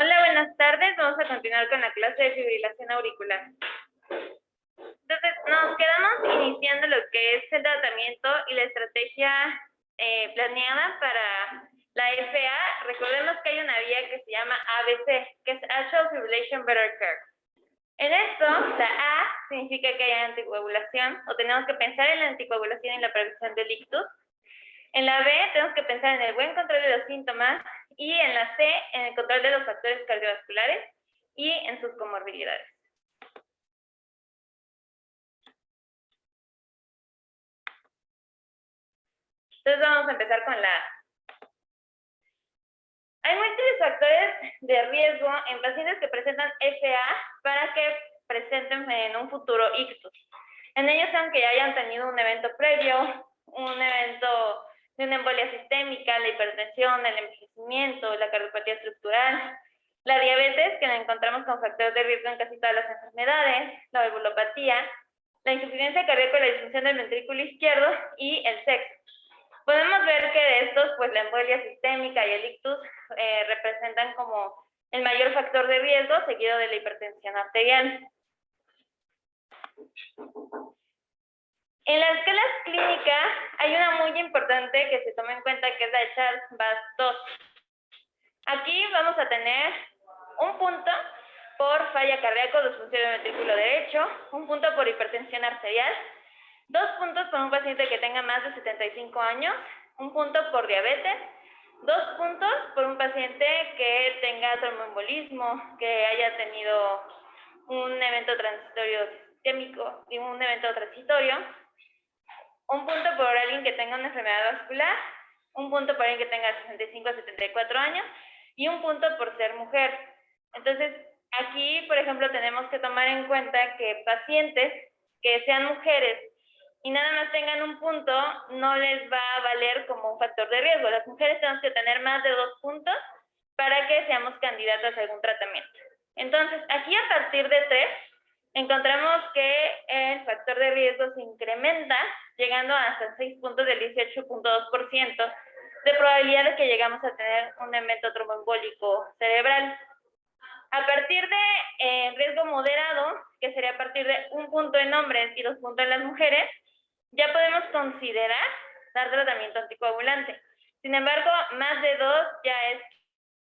Hola, buenas tardes. Vamos a continuar con la clase de fibrilación auricular. Entonces, nos quedamos iniciando lo que es el tratamiento y la estrategia planeada para la FA. Recordemos que hay una vía que se llama ABC, que es Atrial Fibrillation Better Care. En esto, la A significa que hay anticoagulación, o tenemos que pensar en la anticoagulación y la prevención del ictus. En la B tenemos que pensar en el buen control de los síntomas, y en la C en el control de los factores cardiovasculares y en sus comorbilidades. Entonces vamos a empezar con la A. Hay múltiples factores de riesgo en pacientes que presentan FA para que presenten en un futuro ictus. En ellos, aunque ya hayan tenido un evento previo, un evento de una embolia sistémica, la hipertensión, el envejecimiento, la cardiopatía estructural, la diabetes, que la encontramos como factor de riesgo en casi todas las enfermedades, la valvulopatía, la insuficiencia cardíaca, la disfunción del ventrículo izquierdo y el sexo. Podemos ver que de estos, pues la embolia sistémica y el ictus representan como el mayor factor de riesgo, seguido de la hipertensión arterial. En las escalas clínicas hay una muy importante que se toma en cuenta, que es la de Charles-Bass-2. Aquí vamos a tener un punto por falla cardíaca, disfunción del ventrículo derecho, un punto por hipertensión arterial, 2 puntos por un paciente que tenga más de 75 años, un punto por diabetes, 2 puntos por un paciente que tenga tromboembolismo, que haya tenido un evento transitorio sistémico y un evento transitorio, un punto por alguien que tenga una enfermedad vascular, un punto por alguien que tenga 65 a 74 años y un punto por ser mujer. Entonces, aquí, por ejemplo, tenemos que tomar en cuenta que pacientes que sean mujeres y nada más tengan un punto, no les va a valer como un factor de riesgo. Las mujeres tenemos que tener más de 2 puntos para que seamos candidatas a algún tratamiento. Entonces, aquí a partir de 3, encontramos que el factor de riesgo se incrementa, llegando hasta 6 puntos del 18.2% de probabilidad de que llegamos a tener un evento tromboembólico cerebral. A partir de riesgo moderado, que sería a partir de 1 punto en hombres y 2 puntos en las mujeres, ya podemos considerar dar tratamiento anticoagulante. Sin embargo, más de 2 ya es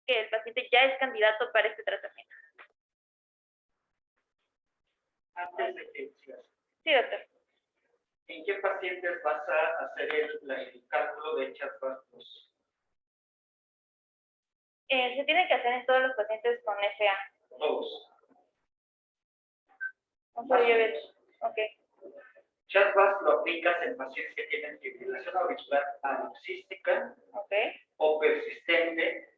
que el paciente ya es candidato para este tratamiento. Antes de que sigas, Sí, doctor. ¿en qué pacientes vas a hacer el cálculo de Charles-Bass-2? Se tiene que hacer en todos los pacientes con FA. Todos. No soy yo, ok. Charles-Bass lo aplicas en pacientes que tienen fibrilación auricular paroxística o persistente,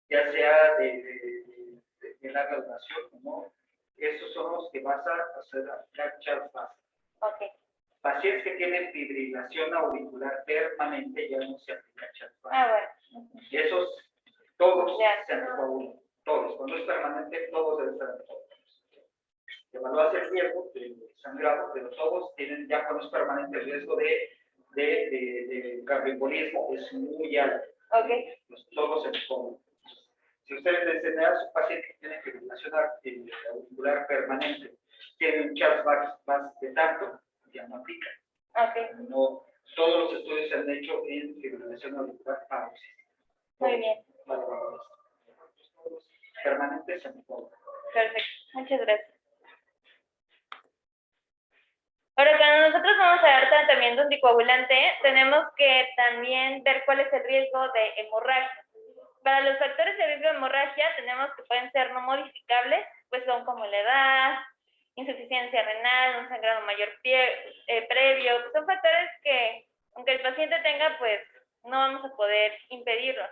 ya sea de larga duración o no. Esos son los que vas a hacer aplicar Charles-Bass. Pacientes que tienen fibrilación auricular permanente ya no se aplica Charles-Bass. Bueno. Esos todos se anticoagulan, todos. Cuando es permanente, todos deben ser anticoagulados. Evalúas el riesgo de sangrado, pero todos tienen, ya cuando es permanente, el riesgo de cardioembolismo es muy alto. Pues todos se anticoagulan. Si ustedes les enseñan a su paciente que tiene fibrilación auricular permanente, tiene un Charles-Bass de tanto, ya no aplica. No, todos los estudios se han hecho en fibrilación auricular paroxística. Muy bien. Permanentes anticoagulantes. Perfecto, muchas gracias. Ahora, cuando nosotros vamos a dar tratamiento anticoagulante, tenemos que también ver cuál es el riesgo de hemorragia. Para los factores de riesgo de hemorragia, tenemos que pueden ser no modificables, pues son como la edad, insuficiencia renal, un sangrado mayor previo, pues son factores que, aunque el paciente tenga, pues no vamos a poder impedirlo.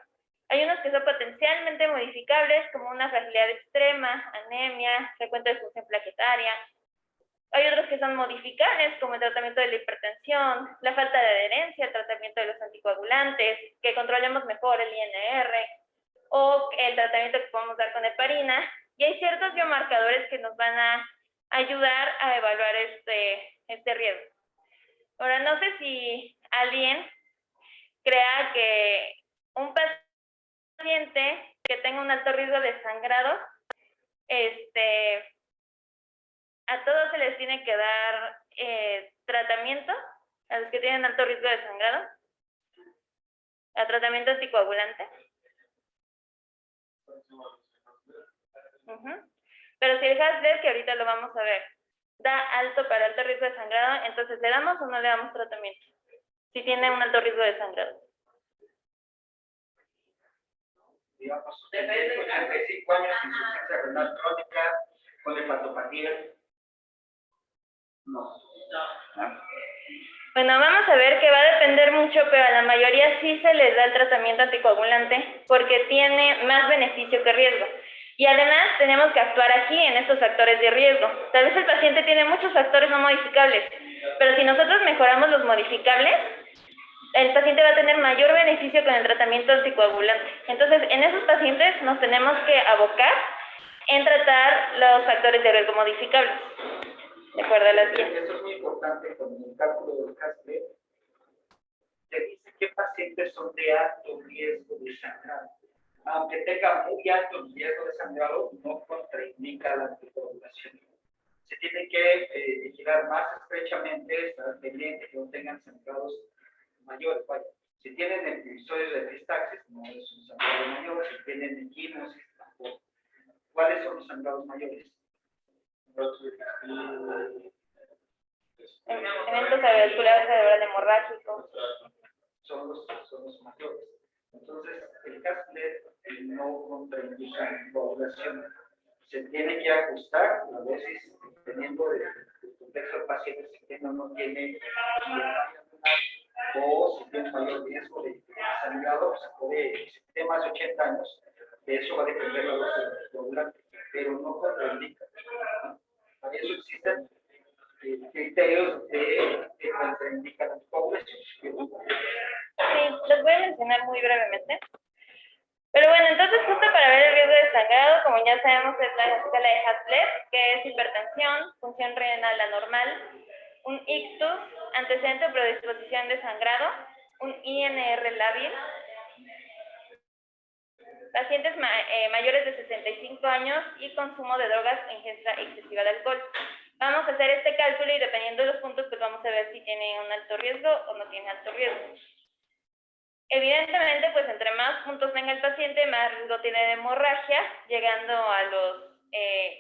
Hay unos que son potencialmente modificables, como una fragilidad extrema, anemia, frecuente disfunción plaquetaria. Hay otros que son modificables, como el tratamiento de la hipertensión, la falta de adherencia, el tratamiento de los anticoagulantes, que controlemos mejor el INR, o el tratamiento que podemos dar con heparina. Y hay ciertos biomarcadores que nos van a ayudar a evaluar este riesgo. Ahora, no sé si alguien crea que un paciente que tenga un alto riesgo de sangrado, a todos se les tiene que dar tratamiento, a los que tienen alto riesgo de sangrado, a tratamiento anticoagulante. Pero si el Hasler, que ahorita lo vamos a ver, da alto para alto riesgo de sangrado, entonces ¿le damos o no le damos tratamiento? Si tiene un alto riesgo de sangrado. Digamos, de 85 años, insuficiencia renal crónica, con hepatopatía. No. Bueno, vamos a ver que va a depender mucho, pero a la mayoría sí se les da el tratamiento anticoagulante porque tiene más beneficio que riesgo. Y además tenemos que actuar aquí en estos factores de riesgo. Tal vez el paciente tiene muchos factores no modificables, pero si nosotros mejoramos los modificables, el paciente va a tener mayor beneficio con el tratamiento anticoagulante. Entonces, en esos pacientes nos tenemos que abocar en tratar los factores de riesgo modificables. De acuerdo a las guías. Eso es muy importante con el cálculo del Hasler. Te dice qué pacientes son de alto riesgo de sangrado. Aunque tenga muy alto riesgo de sangrado, no contraindica la anticoagulación. Se tiene que vigilar más estrechamente, estar pendiente que no tengan sangrados mayores. Vaya, si tienen episodios de epistaxis, no es un sangrado mayor. Si tienen equimosis, tampoco. ¿Cuáles son los sangrados mayores? Eventos cerebrovasculares cerebral hemorrágicos. Son los mayores. Entonces, el Hasler no contraindica la coagulación. Se tiene que ajustar la dosis dependiendo del contexto del paciente, si tiene o no tiene o si tiene mayor riesgo de sangrado, si tiene más de 80 años, de eso va a depender la dosis de coagulante, pero no contraindica. Para eso existen criterios que contraindican la coagulación. Sí, los voy a mencionar muy brevemente. Pero bueno, entonces justo para ver el riesgo de sangrado, como ya sabemos, es la escala de Hasler, que es hipertensión, función renal anormal, un ictus, antecedente o predisposición de sangrado, un INR lábil, pacientes mayores de 65 años y consumo de drogas e ingesta excesiva de alcohol. Vamos a hacer este cálculo y dependiendo de los puntos, pues vamos a ver si tiene un alto riesgo o no tiene alto riesgo. Evidentemente, pues entre más puntos tenga el paciente, más riesgo tiene de hemorragia, llegando a los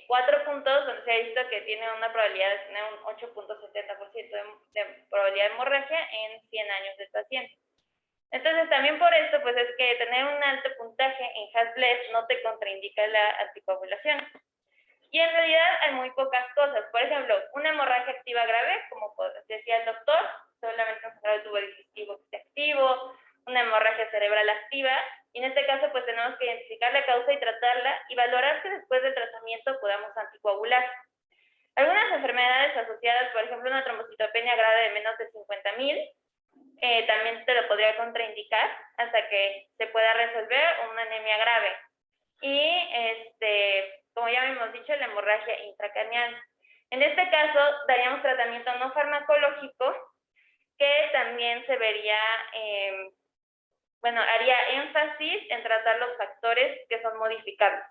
4 puntos, donde se ha visto que tiene una probabilidad de tener un 8.70% de probabilidad de hemorragia en 100 años del paciente. Entonces, también por esto, pues es que tener un alto puntaje en Hasler no te contraindica la anticoagulación. Y en realidad hay muy pocas cosas. Por ejemplo, una hemorragia activa grave, como decía el doctor, solamente un sangrado de tubo digestivo activo, una hemorragia cerebral activa, y en este caso pues tenemos que identificar la causa y tratarla y valorar que después del tratamiento podamos anticoagular. Algunas enfermedades asociadas, por ejemplo, una trombocitopenia grave de menos de 50,000, también te lo podría contraindicar hasta que se pueda resolver una anemia grave. Y como ya hemos dicho, la hemorragia intracraneal. En este caso, daríamos tratamiento no farmacológico, que también se vería, haría énfasis en tratar los factores que son modificables.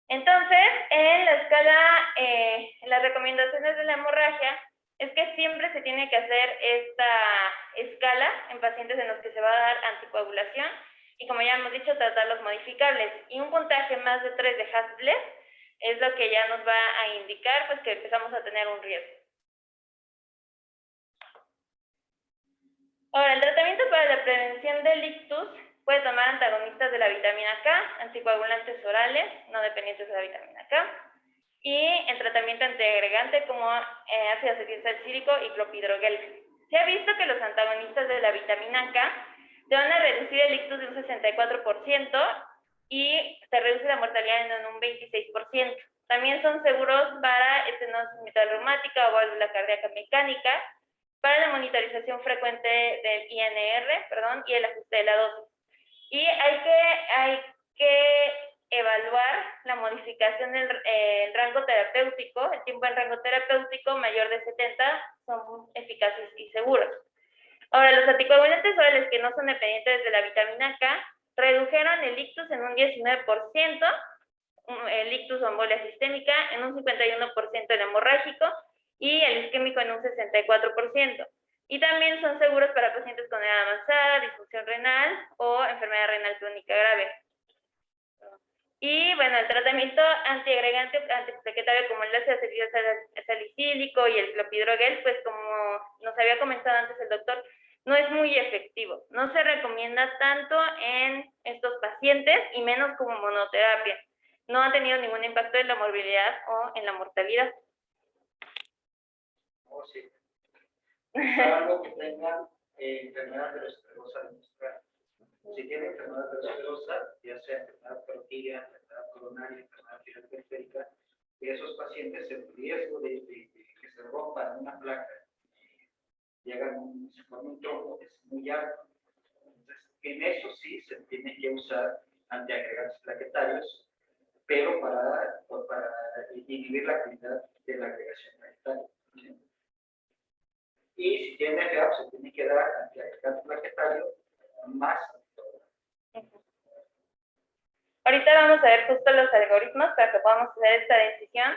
Entonces, en la escala, las recomendaciones de la hemorragia es que siempre se tiene que hacer esta escala en pacientes en los que se va a dar anticoagulación y, como ya hemos dicho, tratar los modificables. Y un puntaje más de 3 de Hasler es lo que ya nos va a indicar pues que empezamos a tener un riesgo. Ahora, el tratamiento para la prevención del ictus puede tomar antagonistas de la vitamina K, anticoagulantes orales, no dependientes de la vitamina K, y el tratamiento antiagregante como ácido acetilsalicílico y clopidogrel. Se ha visto que los antagonistas de la vitamina K te van a reducir el ictus de un 64% y se reduce la mortalidad en un 26%. También son seguros para estenosis mitral reumática o válvula cardíaca mecánica, para la monitorización frecuente del INR, y el ajuste de la dosis. Y hay que evaluar la modificación del rango terapéutico. El tiempo en rango terapéutico mayor de 70 son eficaces y seguros. Ahora, los anticoagulantes orales que no son dependientes de la vitamina K redujeron el ictus en un 19%, el ictus o embolia sistémica en un 51% el hemorrágico y el isquémico en un 64%. Y también son seguros para pacientes con edad avanzada, disfunción renal o enfermedad renal crónica grave. Y bueno, el tratamiento antiagregante antiplaquetario como el ácido salicílico y el clopidogrel, pues como nos había comentado antes el doctor, no es muy efectivo. No se recomienda tanto en estos pacientes y menos como monoterapia. No ha tenido ningún impacto en la morbilidad o en la mortalidad. Oh, sí. Salvo que tengan enfermedad de la esclerosa demostral. Si tiene enfermedad de la esclerosa, ya sea enfermedad carotídea, enfermedad coronaria, enfermedad renal periférica, y esos pacientes el riesgo de que se rompan una placa y se forme un tronco es muy alto. Entonces, en eso sí se tiene que usar antiagregantes plaquetarios, pero para inhibir la actividad de la agregación plaquetaria. Y si tiene FA, se tiene que dar antiagregante plaquetario más. Ahorita vamos a ver justo los algoritmos para que podamos hacer esta decisión.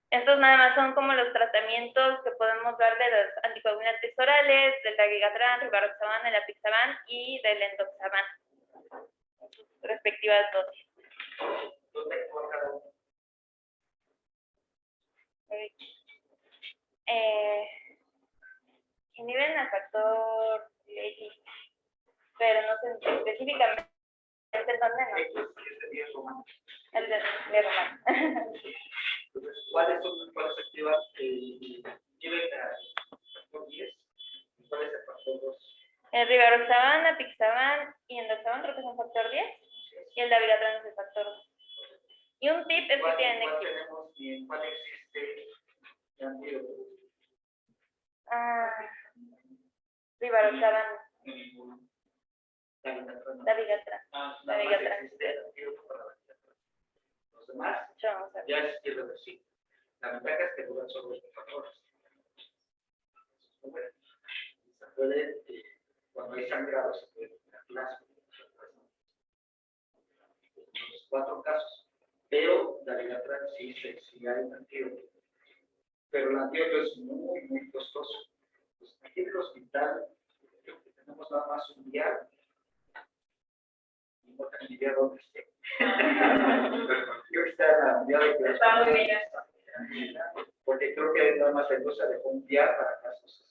Estos nada más son como los tratamientos que podemos dar de los anticoagulantes orales, del dabigatran, rivaroxaban, el apixaban y del endoxaban, sus respectivas dosis. ¿Dónde actúa cada uno? Inhiben al factor X, pero no sé específicamente en dónde, ¿no? X es de 10 romano. El de romano. Entonces, ¿cuáles activas inhiben al factor 10? ¿Y cuál es el factor 2? El rivaroxaban, apixaban y endoxaban creo que es un factor 10 y el dabigatran es el factor 2. Y un tip es que tienen ¿Cuál tenemos y en cuál existe el antídoto? Rivaroxaban. Dabigatran. Dabigatran. Existe el antídoto para la dabigatran. Los demás ya es irreversible. La ventaja es que duran solo 24 horas. Bueno, se puede, cuando hay sangrado, se puede quitar plasma. Los 4 casos. Pero dabigatran sí hay un antídoto. Pero el antídoto es muy, muy costoso. Pues aquí en el hospital creo que tenemos nada más un día. No tengo ni idea dónde esté. Yo está en la unidad de está muy bien. Porque creo que nada más la industria dejó un día para casos.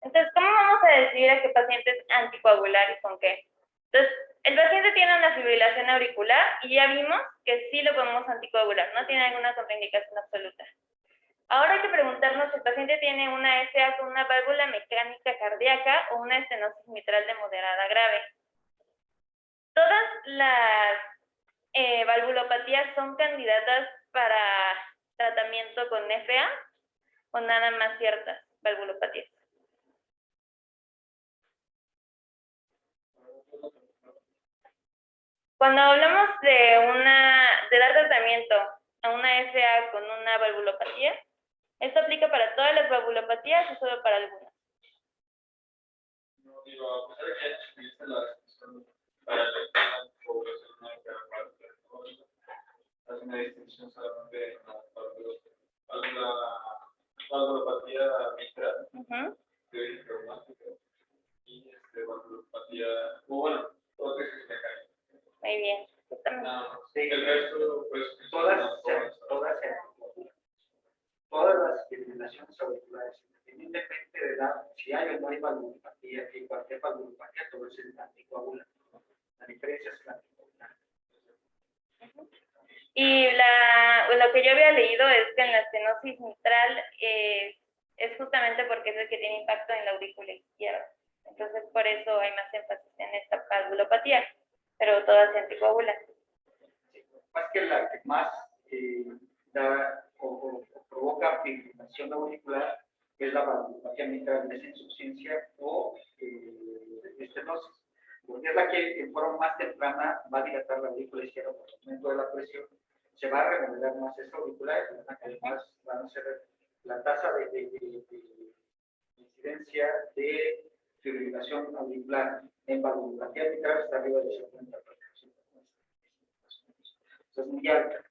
Entonces, ¿cómo vamos a decidir a qué paciente es anticoagular y con qué? Entonces, el paciente tiene una fibrilación auricular y ya vimos que sí lo podemos anticoagular, no tiene ninguna contraindicación absoluta. Ahora hay que preguntarnos si el paciente tiene una SA con una válvula mecánica cardíaca o una estenosis mitral de moderada grave. Todas las valvulopatías son candidatas para tratamiento con FA o nada más ciertas valvulopatías. Cuando hablamos de dar tratamiento a una FA con una valvulopatía, ¿esto aplica para todas las valvulopatías o solo para algunas? No, digo, a pesar de que ya tuviste la distinción para la población hace una distinción solamente en la valvulopatía mitral, reumática, y valvulopatía, bueno, prótesis mecánica. Muy bien. Sí, El resto, pues, todas las fibrilaciones auriculares, independientemente de edad, si hay o no hay valvulopatía, y cualquier valvulopatía, todo es el anticoagulante. La diferencia es el anticoagulante. Y lo que yo había leído es que en la estenosis mitral es justamente porque es el que tiene impacto en la aurícula izquierda. Entonces, por eso hay más énfasis en esta valvulopatía, pero todas se anticoagulan. Más que la que más da o provoca fibrilación auricular es la valvulopatía mitral de insuficiencia o estenosis, porque es la que en forma más temprana va a dilatar la aurícula izquierda por el aumento de la presión, se va a remodelar más esta auricular y además van a ser la tasa de incidencia de fibrilación auricular en valvulopatía mitral está arriba del 50%. Eso es muy alta,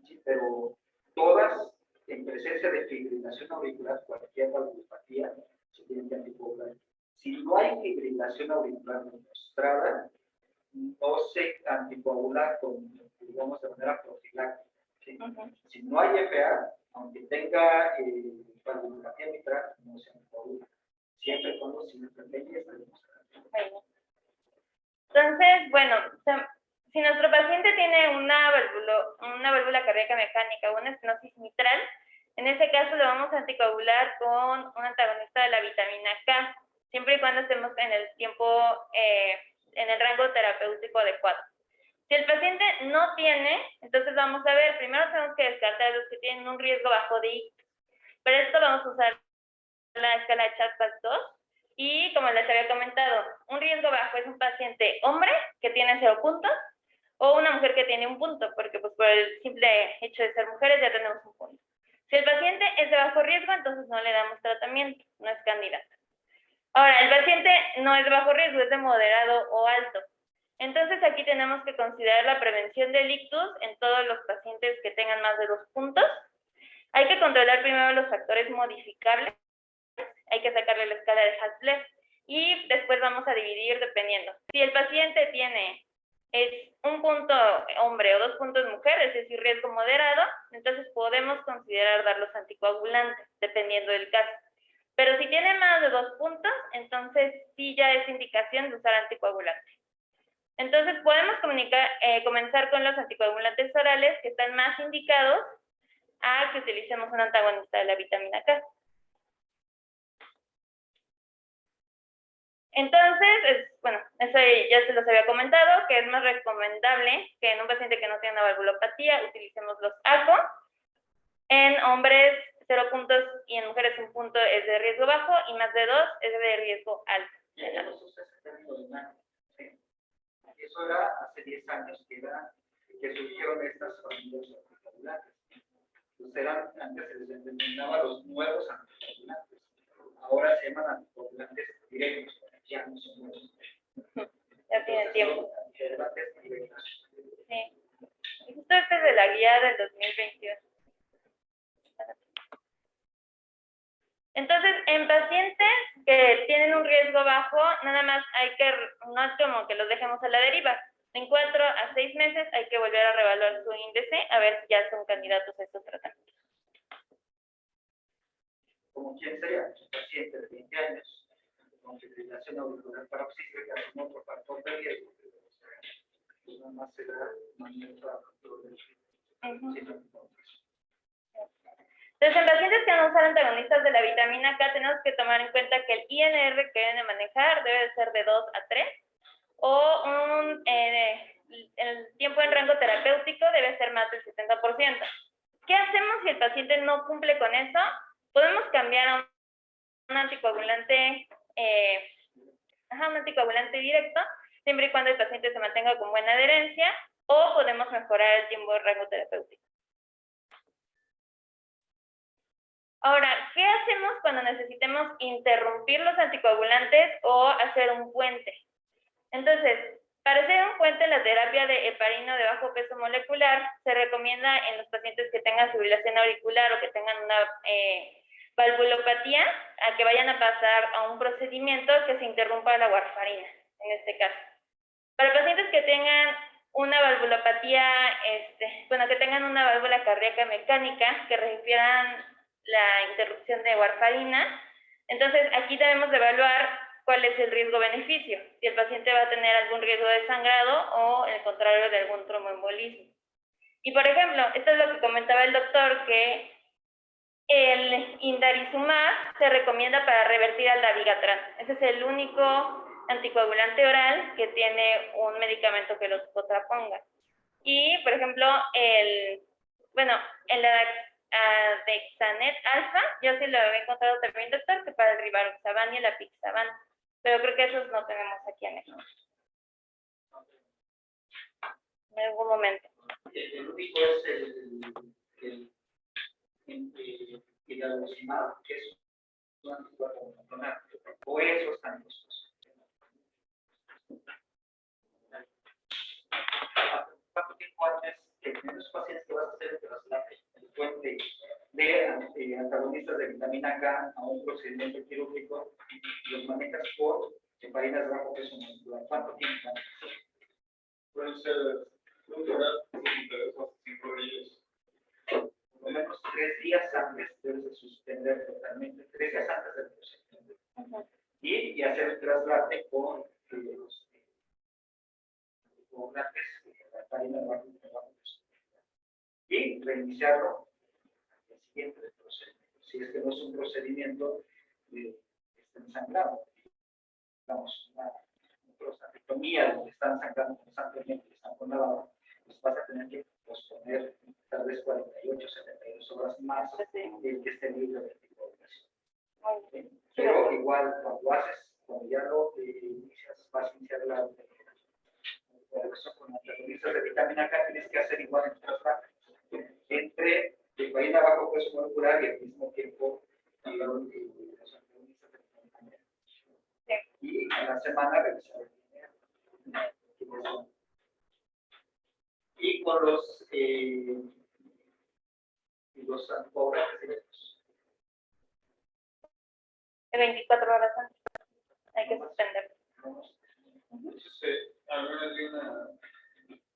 ¿sí? Pero todas en presencia de fibrilación auricular, cualquier valvulopatía, se tienen que anticoagular. Si no hay fibrilación auricular demostrada, no se anticoagula digamos, de manera profiláctica. ¿Sí? Si no hay FA, aunque tenga valvulopatía mitral, no se anticoagula. Siempre y cuando si nuestra ley está demostrada. Entonces, bueno, si nuestro paciente tiene una válvula cardíaca mecánica o una estenosis mitral, en ese caso lo vamos a anticoagular con un antagonista de la vitamina K, siempre y cuando estemos en el tiempo, en el rango terapéutico adecuado. Si el paciente no tiene, entonces vamos a ver, primero tenemos que descartar los que tienen un riesgo bajo de ictus. Para esto vamos a usar la escala de Charles-Pasteur. Y como les había comentado, un riesgo bajo es un paciente hombre que tiene 0 puntos o una mujer que tiene 1 punto, porque pues por el simple hecho de ser mujeres ya tenemos 1 punto. Si el paciente es de bajo riesgo, entonces no le damos tratamiento, no es candidato. Ahora, el paciente no es de bajo riesgo, es de moderado o alto. Entonces aquí tenemos que considerar la prevención del ictus en todos los pacientes que tengan más de 2 puntos. Hay que controlar primero los factores modificables. Hay que sacarle la escala de Hasler y después vamos a dividir dependiendo. Si el paciente tiene 1 punto hombre o 2 puntos mujer, es decir, riesgo moderado, entonces podemos considerar dar los anticoagulantes, dependiendo del caso. Pero si tiene más de 2 puntos, entonces sí ya es indicación de usar anticoagulantes. Entonces podemos comenzar con los anticoagulantes orales que están más indicados a que utilicemos un antagonista de la vitamina K. Entonces, bueno, eso ya se los había comentado, que es más recomendable que en un paciente que no tiene una valvulopatía utilicemos los ACO. En hombres 0 puntos y en mujeres 1 punto es de riesgo bajo y más de 2 es de riesgo alto. Eso era hace 10 años que surgieron estas familias anticoagulantes. Antes se les denominaba los nuevos anticoagulantes. Ahora se llaman anticoagulantes directos. Ya no son nuevos. Ya tienen tiempo. Sí. Esto es de la guía del 2021. Entonces, en pacientes que tienen un riesgo bajo, nada más no es como que los dejemos a la deriva. En 4 a 6 meses hay que volver a reevaluar su índice a ver si ya son candidatos a estos tratamientos. ¿Como quién sería? Un paciente de 20 años con fibrilación auricular paroxística, no por factor de riesgo, pues nada más se da manejo a factor de riesgo. Entonces, en pacientes que van a usar antagonistas de la vitamina K, tenemos que tomar en cuenta que el INR que deben de manejar debe de ser de 2 a 3, o el tiempo en rango terapéutico debe ser más del 70%. ¿Qué hacemos si el paciente no cumple con eso? Podemos cambiar a un anticoagulante, un anticoagulante directo, siempre y cuando el paciente se mantenga con buena adherencia, o podemos mejorar el tiempo en rango terapéutico. Ahora, ¿qué hacemos cuando necesitemos interrumpir los anticoagulantes o hacer un puente? Entonces, para hacer un puente, la terapia de heparino de bajo peso molecular se recomienda en los pacientes que tengan fibrilación auricular o que tengan una valvulopatía, a que vayan a pasar a un procedimiento que se interrumpa la warfarina, en este caso. Para pacientes que tengan una valvulopatía, que tengan una válvula cardíaca mecánica, que refieran la interrupción de warfarina, entonces aquí debemos de evaluar cuál es el riesgo-beneficio, si el paciente va a tener algún riesgo de sangrado o el contrario de algún tromboembolismo. Y por ejemplo, esto es lo que comentaba el doctor, que el indarizumab se recomienda para revertir al dabigatran. Ese es el único anticoagulante oral que tiene un medicamento que los contraponga. Y por ejemplo, el Dexanet alfa, yo sí lo había encontrado también, doctor, que para el rivaroxaban y el apixaban, pero creo que esos no tenemos aquí en México. En algún momento. El único es el algocinado, que es un anticuerpo monoclonal, o esos tantos. ¿Cuánto tiempo antes de los pacientes que vas a hacer el trasplante fuente de antagonistas de vitamina K a un procedimiento quirúrgico, los manejas por heparinas bajo peso molecular? ¿Cuánto tiempo antes? Pueden ser, pueden durar 5 días. Por lo menos 3 días antes debes de suspender totalmente, 3 días antes del procedimiento. Y hacer el trasplante con los grandes heparinas bajo peso. Y reiniciarlo al día siguiente del procedimiento. Si es que no es un procedimiento está ensangrado, digamos, una prostatectomía donde están sangrando constantemente, están con lavado, pues vas a tener que posponer tal vez 48, 72 horas más que esté libre de anticoagulación. Pero igual, cuando ya lo inicias, vas a iniciar la con antagonistas de vitamina K, tienes que hacer igual el trasplante entre heparina bajo peso molecular y al mismo tiempo los antagonistas de vitamina K. Y a la semana revisar el dinero. Y con los anticoagulantes directos. De 24 horas antes. Hay que suspender. Entonces, algunas de una,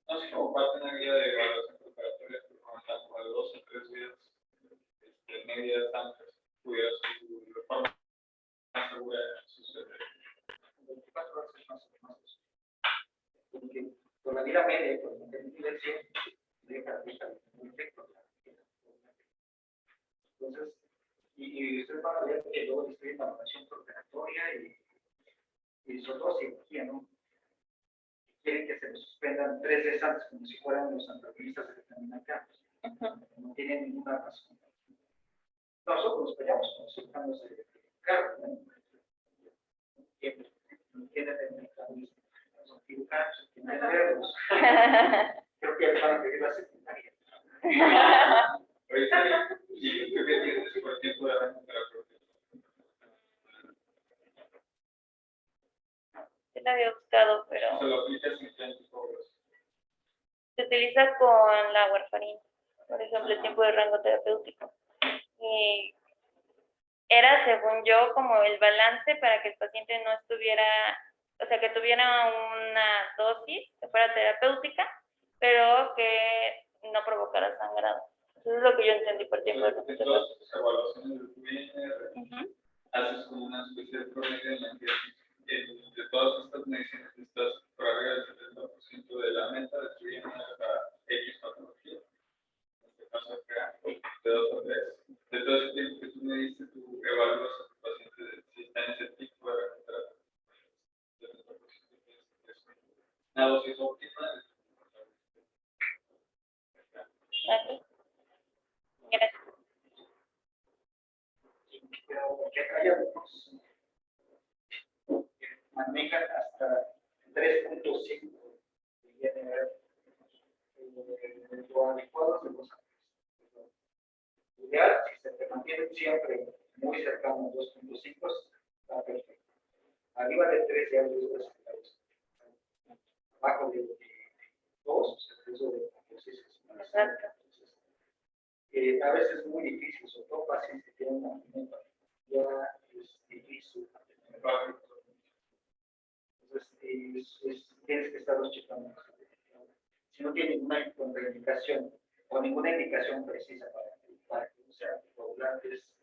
no sé, como parte de una guía de evaluación preparatoria que recomendan como de 2 a 3 días, medidas antes, pudiera ser de forma más segura de suceder. 24 horas es más. Porque por la vida media, por la evidencia, deja un efecto. Entonces, y ustedes van a ver que luego describen la evaluación preparatoria y sobre todo cirugía, ¿no? Quieren que se les suspendan 3 días antes, como si fueran los antagonistas de vitamina K. No tienen ninguna razón. Nosotros nos peleamos con los cirujanos de carro, ¿no? No tienen el mecanismo. Son cirujanos, tienen verlos. Creo que ya van a pedir la secundaria. Y creo que tiene súper tiempo de recuperar. Sí la había buscado, pero Se lo aplicas en tiempos pobres. se utiliza con la warfarina, por ejemplo, el tiempo de rango terapéutico. Y era, según yo, como el balance para que el paciente no estuviera, o sea, que tuviera una dosis que fuera terapéutica, pero que no provocara sangrado. Eso es lo que yo entendí por tiempo de rango terapéutico. Entonces, tus evaluaciones de tu INR, haces como una especie de promedio en la que de todas estas medicinas estás por arriba del 70% de la meta de tu INR para X patología. En este caso acá, de 2 a 3. De todo ese tiempo que tú me diste, tú evalúas a tu paciente si está en ese tipo de recuperación. Una dosis óptima. Gracias. Pero que hay algunos que manejan hasta 3.5 de INR lo adecuado de los antes. Ideal, si se te mantiene siempre muy cercano a 2.5, está perfecto. Arriba de 3 ya es abajo de 2, el riesgo de trombosis es más alto. A veces es muy difícil, sobre todo pacientes que tienen una ya es difícil. Entonces, tienes que estarlos checando. Si no tiene ninguna contraindicación o ninguna indicación precisa para que sean anticoagulantes,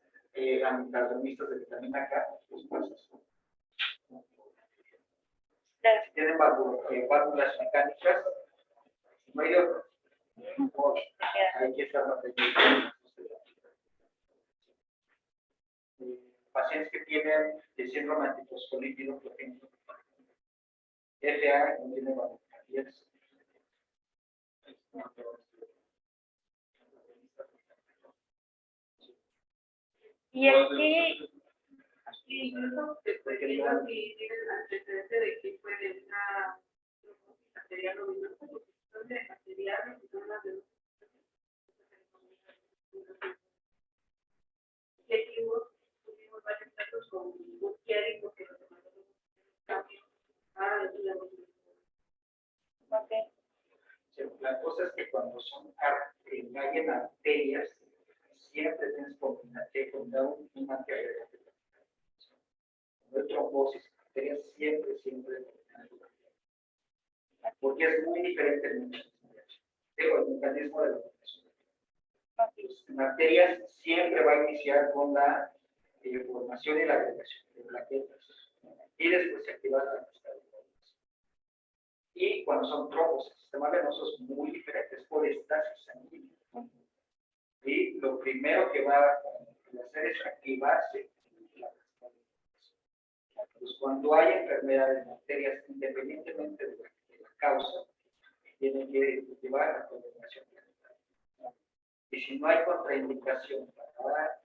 antagonistas de vitamina K, pues pasas. Si tienen válvulas mecánicas, no hay otro. Hay que estar pendientes. Pacientes que tienen síndrome antifosfolípido, por ejemplo, FA no tiene válvulas. Y aquí, incluso después que digo que tiene el antecedente de que puede una arterial luminosa, porque son de arteriales y son las La cosa es que cuando hay en arterias, siempre tienes que combinar una arteria. Cuando hay trombosis, arterias siempre. Porque es muy diferente el mecanismo. El mecanismo de la formación. En arterias siempre va a iniciar con la formación y la agregación de plaquetas. Y después se activa la estabilización. Y cuando son trombos, el sistema venoso es muy diferente, es por estasis sanguínea. Y lo primero que va a hacer es activarse la estabilización. Pues cuando hay enfermedad en arterias, independientemente de la causa, tienen que activar la coordinación planetaria. Y si no hay contraindicación para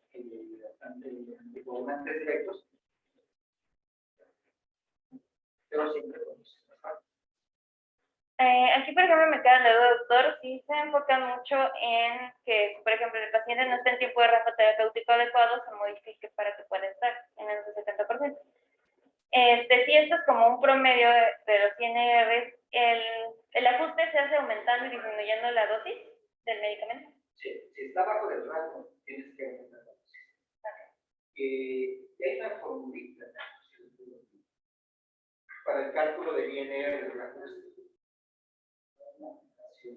anticoagulantes directos, pero siempre con los aquí, por ejemplo, me queda la duda, doctor, si se enfocan mucho en que, por ejemplo, el paciente no esté en tiempo de rango terapéutico adecuado, se modifique para que pueda estar en el 70%. Si esto es como un promedio de los INRs, el ajuste se hace aumentando y disminuyendo la dosis del medicamento. Sí, si está bajo del rango, tienes que aumentar la dosis. Hay una formulita para el cálculo del INR del ajuste. Sí.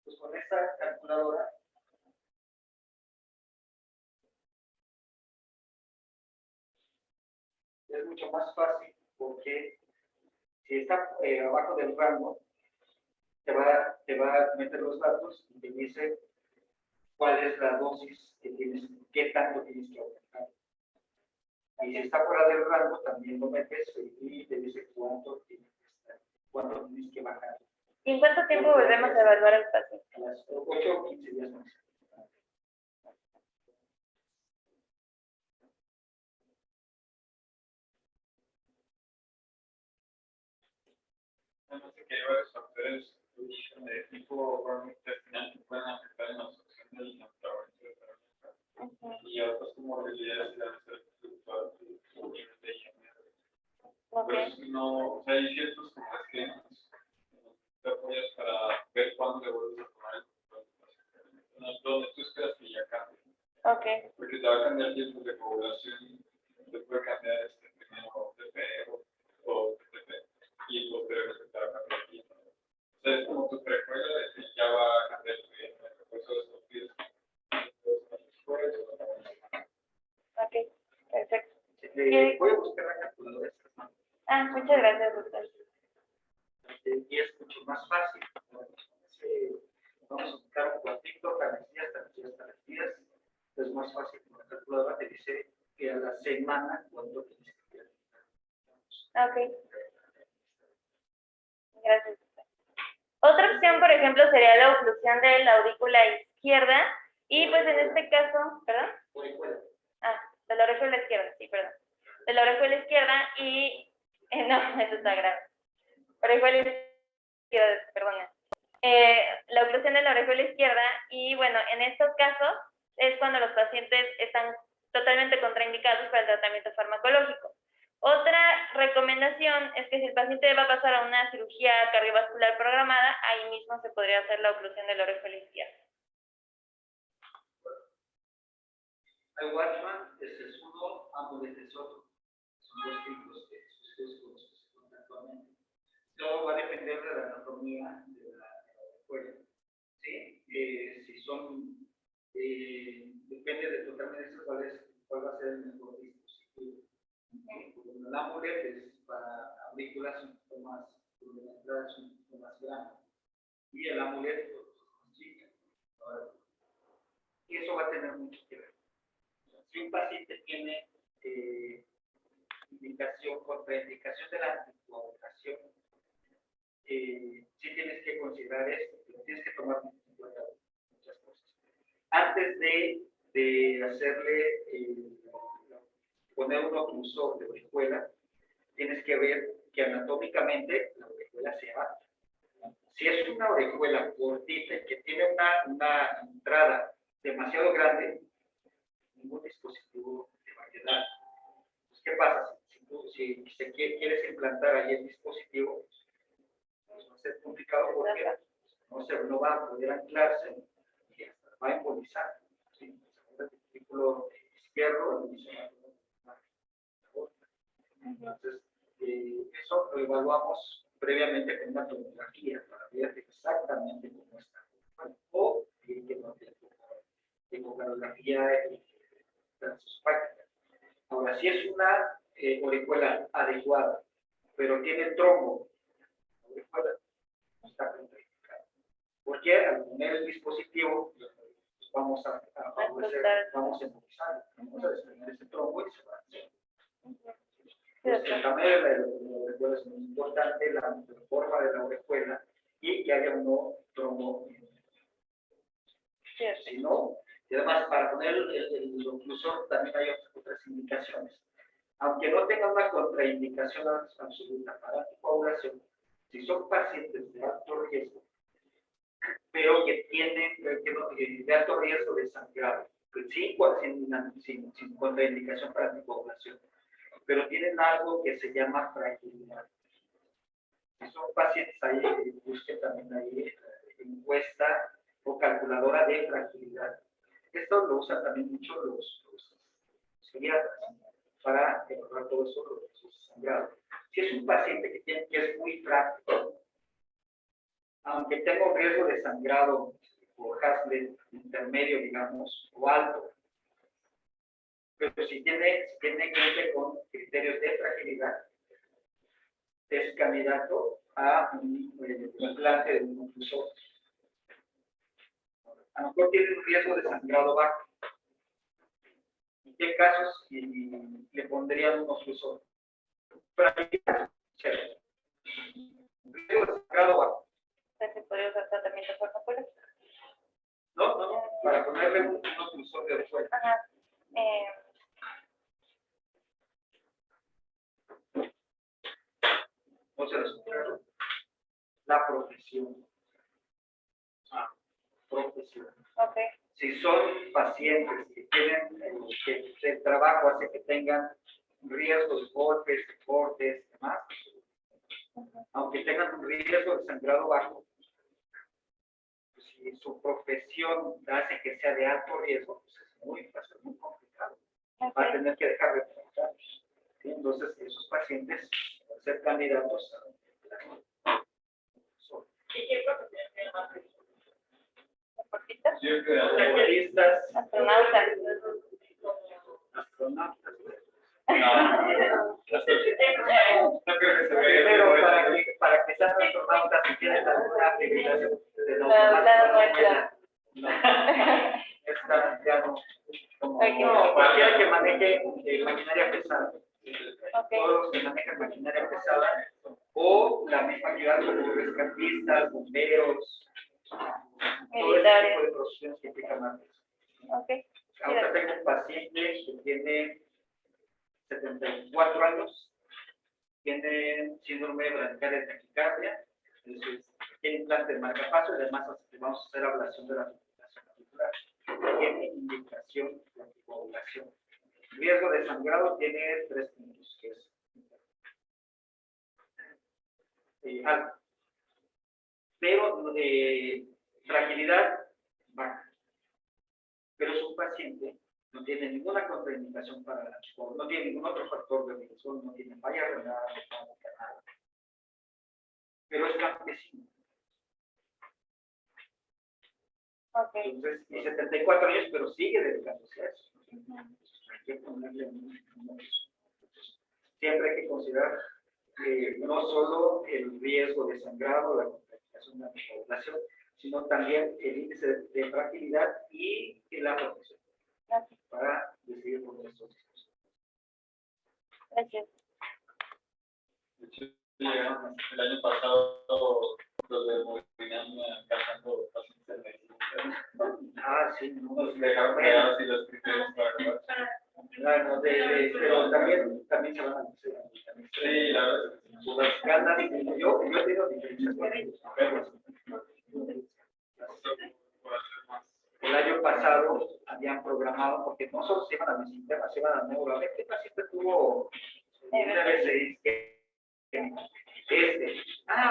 Pues con esta calculadora es mucho más fácil porque si está abajo del rango, te va a meter los datos y te dice cuál es la dosis que tienes, qué tanto tienes que aumentar. Y si está fuera del rango, también lo metes y te dice cuánto tienes que bajar. ¿Y en cuánto tiempo volvemos a evaluar al paciente? A las 8 o 15 días más. No sé que hay varios factores de tipo intestinal que pueden afectar en la absorción del metabolismo de la enfermedad. Y otras comorbilidades deben ser fluctuadas de niveles de INR. Pues no, o sea, hay ciertos como esquemas te apoyas para ver cuándo le vuelves a tomar el control. Donde tú esperas que ya cambie. Okay. Porque te va a cambiar tiempos de coagulación, te puede cambiar primero TP o TTP y posteriormente te va a cambiar tiempo. O sea, es como tu precuela de que ya va a cambiar tu vida. Por eso estos pies. Ok, perfecto. Voy a buscar la calculadora. Muchas gracias, doctor. Y es mucho más fácil. Vamos a buscar un cuartito, carnicerías, es más fácil con la calculadora, te dice que a la semana cuánto tienes que hacer. Ok. Gracias. Otra opción, por ejemplo, sería la oclusión de la aurícula izquierda. Y pues en este caso, ¿perdón? De la orejuela izquierda, sí, perdón. De la orejuela izquierda y... no, eso está grave. Orejuela izquierda, perdón. La oclusión de la orejuela izquierda y bueno, en estos casos es cuando los pacientes están totalmente contraindicados para el tratamiento farmacológico. Otra recomendación es que si el paciente va a pasar a una cirugía cardiovascular programada, ahí mismo se podría hacer la oclusión de la orejuela izquierda. Hay Watchman, ese es uno, Amulet es otro. Son dos tipos de sucesos con los que se cuenta actualmente. Todo va a depender de la anatomía de la orejuela. ¿Sí? Si son, depende de totalmente cuál va a ser el mejor dispositivo. El Amulet es para aurículas un poco más, la entrada es un poco más grande. Y el Amulet es más chica. Y eso va a tener mucho que ver. Si un paciente tiene contraindicación de la anticoagulación, sí tienes que considerar esto, tienes que tomar en cuenta muchas cosas. Antes de de hacerle, poner un oclusor de orejuela, tienes que ver que anatómicamente la orejuela sea alta. Si es una orejuela cortita y que tiene una entrada demasiado grande, ningún dispositivo te va a quedar. Pues, ¿qué pasa? Si quieres implantar ahí el dispositivo, pues va a ser complicado porque no va a poder anclarse y hasta va a embolizar. ¿Sí? El testículo izquierdo y se va a entonces, eso lo evaluamos previamente con una tomografía para ver exactamente cómo está. O que no tiene ecografía transespática. Ahora, si es una orejuela adecuada, pero tiene trombo, la orejuela no está contraindicada. Porque al poner el dispositivo, vamos a embolizar, vamos a desprender ese trombo y se va a hacer. El tamaño de la orejuela es muy importante, la forma de la orejuela y que haya un trombo. Si no, y además para poner el oclusor también hay otras indicaciones. Aunque no tenga una contraindicación absoluta para anticoagulación, si son pacientes de alto riesgo, pero que tienen de alto riesgo de sangrado, sin contraindicación para anticoagulación, pero tienen algo que se llama fragilidad. Si son pacientes ahí, busquen también ahí encuesta o calculadora de fragilidad. Esto lo usan también mucho los psiquiatras para evaluar todo eso, los sangrados. Si es un paciente que es muy frágil, aunque tenga un riesgo de sangrado o Haslet intermedio, digamos, o alto, pero si tiene gente con criterios de fragilidad, es candidato a un implante de un oclusor. A lo mejor tiene un riesgo de sangrado bajo. ¿En qué casos le pondrían un oclusor? Fragilidad, cero. Riesgo de sangrado bajo. ¿Se podría usar tratamiento farmacológico? No, para ponerle un oclusor de orejuela. Ajá. No se les ocurre. La profesión. Profesión. Ok. Si son pacientes que tienen, que el trabajo hace que tengan riesgos, golpes, cortes, demás, aunque tengan un riesgo de sangrado bajo, pues, si su profesión hace que sea de alto riesgo, pues va a ser muy complicado. Va a tener que dejar de trabajar. ¿Sí? Entonces, esos pacientes van a ser candidatos a... Deportistas, Astronautas. astronautas. No creo que se vea. Pero para que sean astronautas y tienen alguna habilidad de no, esta ya no, como cualquiera que maneje maquinaria pesada. Todos los que manejan maquinaria pesada o la misma actividad como rescatistas, bomberos, todo ese tipo de profesiones que implican antes. Okay. Ahora tengo un paciente que tiene 74 años, tiene síndrome bradicardia de taquicardia, tiene implante de marcapaso y además vamos a hacer ablación de la circulación articular. Tiene indicación de anticoagulación. Riesgo de sangrado tiene 3 puntos, que es alto. Pero fragilidad baja. Pero es un paciente, no tiene ninguna contraindicación para la anticoagulación, no tiene ningún otro factor de riesgo, no tiene falla renal, no tiene nada. Pero es campesino. Okay. Entonces, y 74 años, pero sigue dedicándose a eso. Hay que ponerle siempre hay que considerar no solo el riesgo de sangrado, la contraindicación de la anticoagulación, sino también el índice de fragilidad y la protección. Gracias. Para decidir por estos dispositivos. Gracias. De hecho, el año pasado los de Movilidad me cazando pacientes de medicina. Sí, no. Nos dejaron creadas y los criterios para grabar. Claro, pero también se van a hacer. Sí, la verdad es que sí. Por las ganas, yo he tenido diferencias con ellos, pero Por hacer más. el año pasado habían programado, porque no solo se iban a visitar, se iban a Neuro. La gente siempre tuvo una vez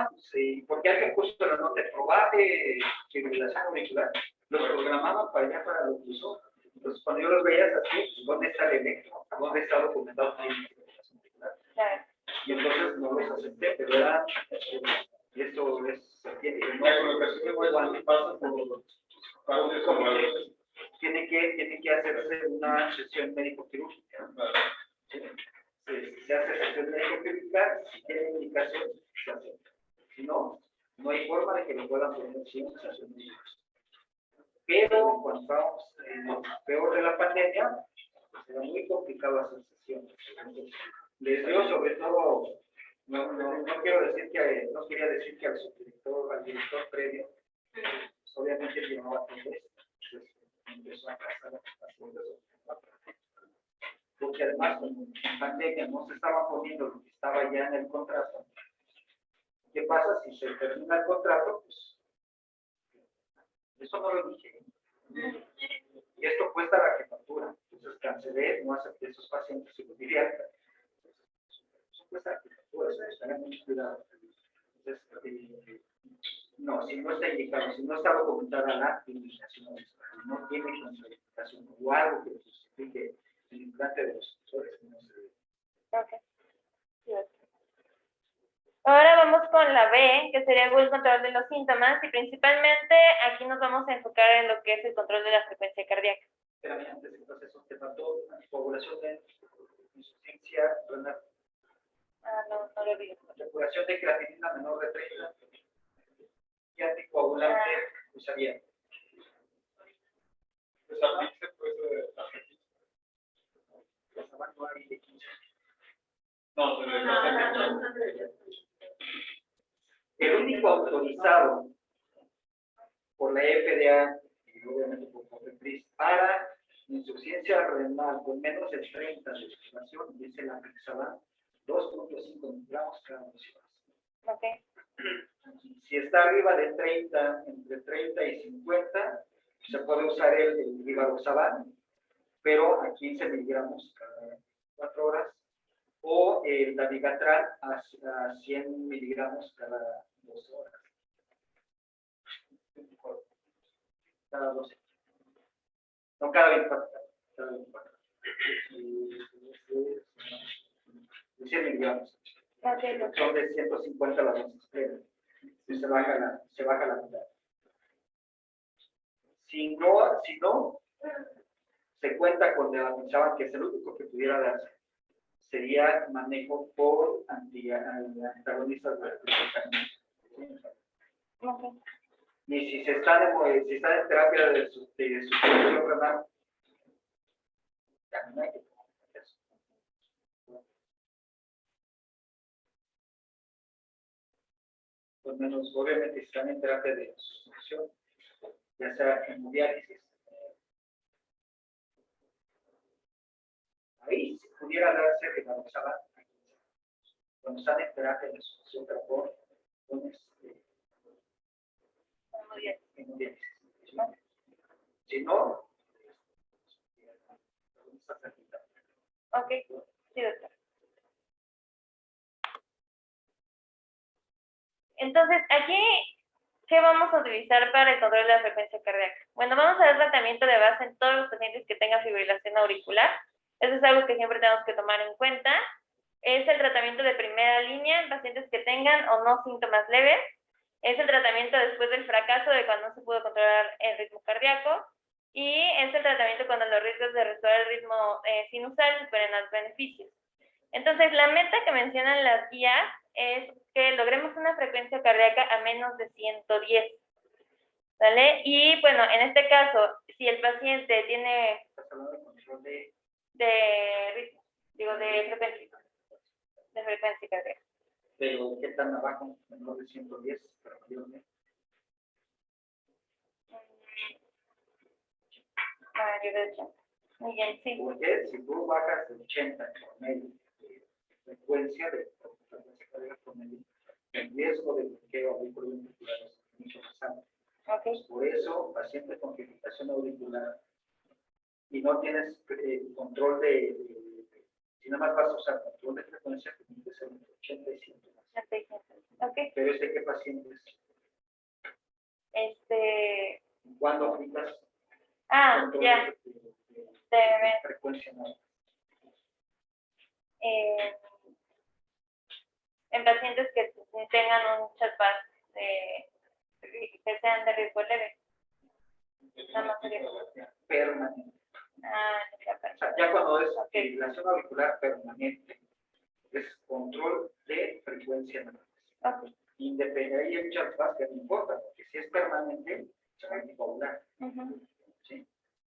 pues sí, porque alguien puso la nota de probable fibrilación auricular, los programaban para allá para los usos. Entonces, cuando yo los veía así, ¿dónde está el electro? ¿Dónde está documentado la fibrilación auricular? Y entonces no los acepté, pero era, eso es, La colocación de huesos pasa por partes como los. tiene que hacerse una sesión médico-quirúrgica. Se hace sesión médico-quirúrgica, si tiene indicación, se hace. Si no, no hay forma de que lo puedan poner sin sesión médica. Pero cuando estábamos en lo peor de la pandemia, pues era muy complicado hacer sesiones. Les dio sobre todo, no quiero decir que, no quería decir que al subdirector, al director previo, pues obviamente llevaba todo esto. Entonces, empezó a pasar las cosas. Porque además, como en pandemia no se estaba poniendo lo que estaba ya en el contrato. ¿Qué pasa si se termina el contrato? Pues, eso no lo dije. Y esto cuesta la jefatura. Entonces cancelé, no acepté esos pacientes y los diría. Eso cuesta la jefatura, eso tener mucho cuidado. Entonces, no, si no está indicado, si no está documentada la indicación, si no tiene contraindicación o algo que justifique el implante de los sensores, no se debe. Okay. Ahora vamos con la B, que sería el control de los síntomas, y principalmente aquí nos vamos a enfocar en lo que es el control de la frecuencia cardíaca. Espérame, antes entonces te faltó anticoagulación de insuficiencia renal. No lo vi. Regulación de creatinina menor de 30 y anticoagulante usaría. Pues aplique pues La no hay de 15. no, se le pasa El único autorizado por la FDA y obviamente por COFEPRIS para insuficiencia renal con menos de 30 de circulación es el Apixaban 2.5 miligramos cada 12 horas. Okay. Si está arriba de 30, entre 30 y 50, se puede usar el Rivaroxaban, pero a 15 miligramos cada 4 horas, o el Dabigatran a 100 miligramos cada 12 horas. Cada 12. No cada 24. Cada 24. 100 miligramos. Okay. Son de 150 la dosis plena. Se baja la mitad. Si no, se cuenta con el Apixaban, que es el único que pudiera darse. Sería manejo por antagonistas de Okay. y si está en terapia de sustitución renal, también hay que tomar eso. Por menos, obviamente, si están en terapia de sustitución, ya sea hemodiálisis, ahí si pudiera darse Rivaroxaban, cuando están en terapia de sustitución por hemodiálisis. Si no, Ok, sí, doctor. Entonces, aquí, ¿qué vamos a utilizar para el control de la frecuencia cardíaca? Bueno, vamos a dar tratamiento de base en todos los pacientes que tengan fibrilación auricular. Eso es algo que siempre tenemos que tomar en cuenta. Es el tratamiento de primera línea en pacientes que tengan o no síntomas leves. Es el tratamiento después del fracaso de cuando no se pudo controlar el ritmo cardíaco. Y es el tratamiento cuando los riesgos de restaurar el ritmo sinusal superen los beneficios. Entonces, la meta que mencionan las guías es que logremos una frecuencia cardíaca a menos de 110. ¿Vale? Y bueno, en este caso, si el paciente tiene de frecuencia cardíaca. Pero, ¿qué tan abajo? Menor de 110, pero mayormente. mayor de 80. Muy bien, sí. Porque si tú bajas de 80 por medio de frecuencia de carga promedio, el riesgo de bloqueo auriculoventricular es mucho más alto. Ok. Por eso, paciente con fibrilación auricular y no tienes control si nada más vas a usar control de frecuencia, tiene que ser entre 80 y 100 más. 80 y 100. Ok. Pero ¿qué pacientes? ¿Cuándo aplicas control Ya. de frecuencia? No. En pacientes que tengan un chatbot que sean de riesgo leve. Nada más sería. Permanente. Ya, O sea, ya cuando es fibrilación auricular permanente, es control de frecuencia normal. Ok. Independiente, ahí el chatbot que no importa, porque si es permanente, se va a anticoagular. ¿Sí?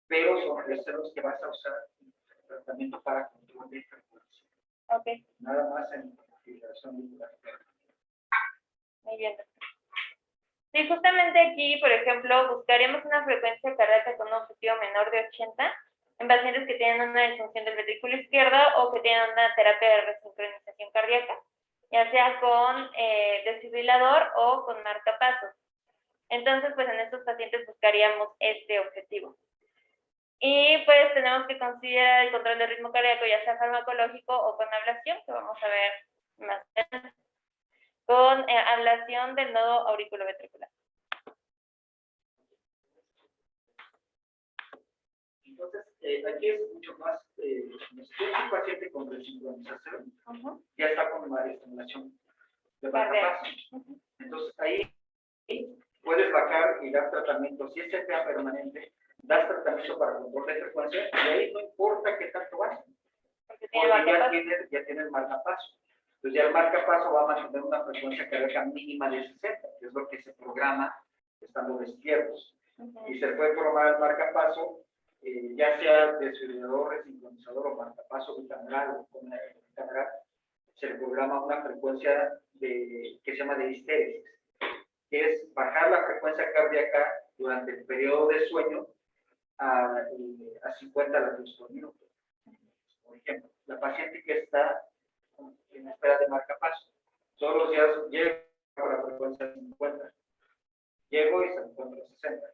Pero son los que vas a usar en tratamiento para control de frecuencia. Ok. Nada más en fibrilación auricular. Muy bien. Sí, justamente aquí, por ejemplo, buscaríamos una frecuencia cardíaca con un objetivo menor de 80 en pacientes que tienen una disfunción del ventrículo izquierdo o que tienen una terapia de resincronización cardíaca, ya sea con desfibrilador o con marcapasos. Entonces, pues en estos pacientes buscaríamos este objetivo. Y pues tenemos que considerar el control del ritmo cardíaco, ya sea farmacológico o con ablación, que vamos a ver más adelante. Con ablación del nodo auriculoventricular. Entonces, aquí es mucho más, si un paciente con resincronización, ya está con una estimulación de marcapaso. Entonces, ahí puedes bajar y dar tratamiento. Si es CPA permanente, das tratamiento para control de frecuencia y ahí no importa qué tanto baje. Porque ya tiene el marcapaso. Entonces, ya el marcapaso va a mantener una frecuencia cardíaca mínima de 60, que es lo que se programa estando despiertos. Y se puede programar el marcapaso, ya sea desfibrilador, resincronizador o marcapaso bicameral o con bicameral, se le programa una frecuencia que se llama de histéresis, que es bajar la frecuencia cardíaca durante el periodo de sueño a 50 latidos por minuto. Por ejemplo, la paciente que está en espera de marcapaso, todos los días llego a la frecuencia 50, llego y se encuentra 60.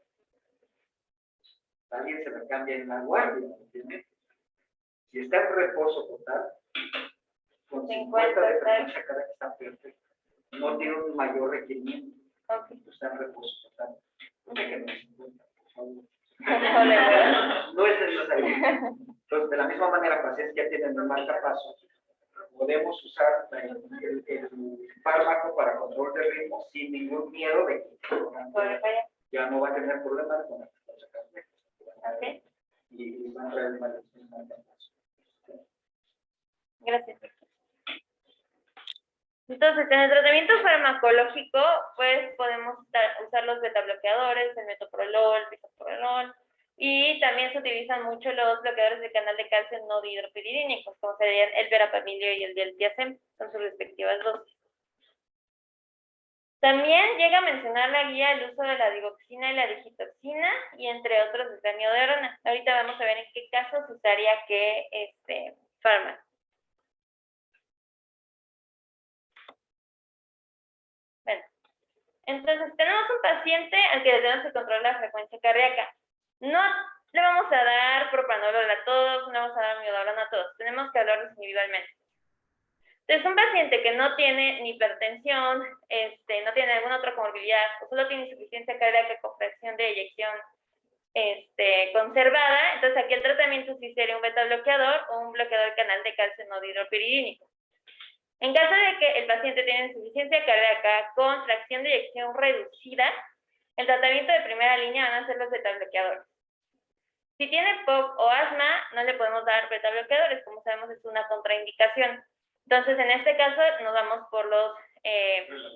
Alguien se la cambia en la guardia, ¿entiendes? Si está en reposo total, con 50 de frecuencia cardíaca está perfecto. No tiene un mayor requerimiento. Está en reposo total. Que no es 50, por favor. No es necesario. Entonces, de la misma manera, pacientes que ya tienen el marcapaso, podemos usar el fármaco para control de ritmo sin ningún miedo de que ya no va a tener problemas con la frecuencia cardíaca. Y van a traer el marcapaso. Gracias. Entonces, en el tratamiento farmacológico, pues podemos usar los betabloqueadores, el metoprolol, el bisoprolol, y también se utilizan mucho los bloqueadores del canal de calcio no dihidropiridínicos, como serían el verapamilio y el diazepam, con sus respectivas dosis. También llega a mencionar la guía el uso de la digoxina y la digitoxina, y entre otros el amiodarona. Ahorita vamos a ver en qué casos usaría qué fármaco. Bueno, entonces tenemos un paciente al que le tenemos que controlar la frecuencia cardíaca. No le vamos a dar propranolol a todos, no le vamos a dar amiodarona a todos. Tenemos que hablarlos individualmente. Entonces, un paciente que no tiene ni hipertensión, no tiene alguna otra comorbilidad, o solo tiene insuficiencia cardíaca con fracción de eyección conservada, entonces aquí el tratamiento sí sería un beta bloqueador o un bloqueador del canal de calcio no dihidropiridínico. En caso de que el paciente tiene insuficiencia cardíaca con fracción de eyección reducida, el tratamiento de primera línea van a ser los beta bloqueadores. Si tiene POC o asma, no le podemos dar beta bloqueadores, como sabemos es una contraindicación. Entonces, en este caso, nos vamos por los